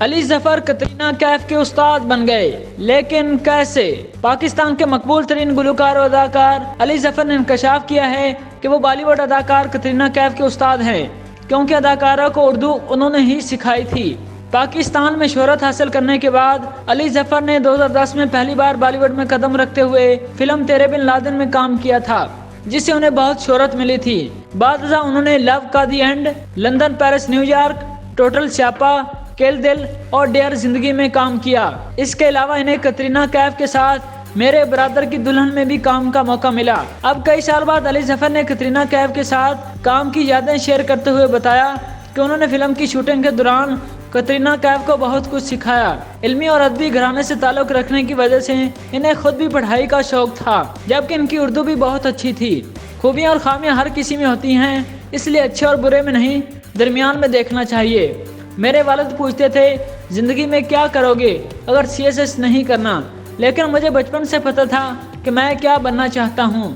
علی ظفر کترینہ کیف کے استاد بن گئے، لیکن کیسے؟ پاکستان کے مقبول ترین گلوکار و اداکار علی ظفر نے انکشاف کیا ہے کہ وہ بالی ووڈ اداکار کترینہ کیف کے استاد ہیں، کیونکہ اداکارہ کو اردو انہوں نے ہی سکھائی تھی۔ پاکستان میں شہرت حاصل کرنے کے بعد علی ظفر نے 2010 میں پہلی بار بالی ووڈ میں قدم رکھتے ہوئے فلم تیرے بن لادن میں کام کیا تھا، جس سے انہیں بہت شہرت ملی تھی۔ بعد ازاں انہوں نے لو کا the end, London, Paris, New York, total Siyapaa, kill Dil اور ڈیئر زندگی میں کام کیا۔ اس کے علاوہ انہیں کترینہ کیف کے ساتھ میرے برادر کی دلہن میں بھی کام کا موقع ملا۔ اب کئی سال بعد علی ظفر نے کترینہ کیف کے ساتھ کام کی یادیں شیئر کرتے ہوئے بتایا کہ انہوں نے فلم کی شوٹنگ کے دوران کترینہ کیف کو بہت کچھ سکھایا۔ علمی اور ادبی گھرانے سے تعلق رکھنے کی وجہ سے انہیں خود بھی پڑھائی کا شوق تھا، جبکہ ان کی اردو بھی بہت اچھی تھی۔ خوبیاں اور خامیاں ہر کسی میں ہوتی ہیں، اس لیے اچھے اور برے میں نہیں، درمیان میں دیکھنا چاہیے۔ میرے والد پوچھتے تھے زندگی میں کیا کرو گے اگر CSS نہیں کرنا، لیکن مجھے بچپن سے پتہ تھا کہ میں کیا بننا چاہتا ہوں۔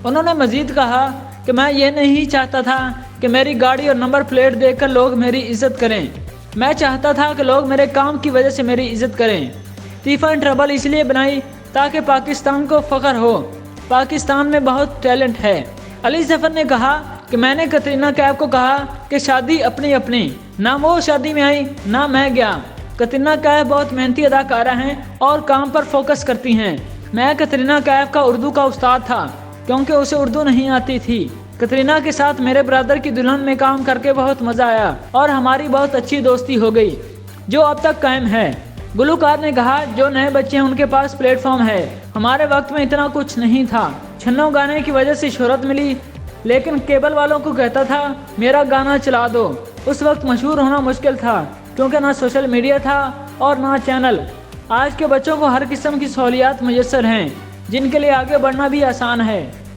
انہوں نے مزید کہا کہ میں یہ نہیں چاہتا تھا کہ میری گاڑی اور نمبر پلیٹ دیکھ کر لوگ میری عزت کریں، میں چاہتا تھا کہ لوگ میرے کام کی وجہ سے میری عزت کریں۔ طیفہ ان ٹربل اس لیے بنائی تاکہ پاکستان کو فخر ہو، پاکستان میں بہت ٹیلنٹ ہے۔ علی ظفر نے کہا کہ میں نے کترینہ کیف کو کہا کہ شادی اپنی اپنی، نہ وہ شادی میں آئی نہ میں گیا۔ کترینہ کیف بہت محنتی اداکارہ ہیں اور کام پر فوکس کرتی ہیں۔ میں کترینہ کیف کا اردو کا استاد تھا کیونکہ اسے اردو نہیں آتی تھی۔ کترینہ کے ساتھ میرے برادر کی دلہن میں کام کر کے بہت مزہ آیا اور ہماری بہت اچھی دوستی ہو گئی جو اب تک قائم ہے۔ گلوکار نے کہا جو نئے بچے ہیں ان کے پاس پلیٹ فارم ہے، ہمارے وقت میں اتنا کچھ نہیں تھا۔ چھنوں گانے کی وجہ سے شہرت ملی، لیکن کیبل والوں کو کہتا تھا میرا گانا چلا دو۔ اس وقت مشہور ہونا مشکل تھا کیونکہ نہ سوشل میڈیا تھا اور نہ چینل۔ آج کے بچوں کو ہر قسم کی سہولیات میسر ہیں جن کے لیے آگے بڑھنا بھی آسان ہے۔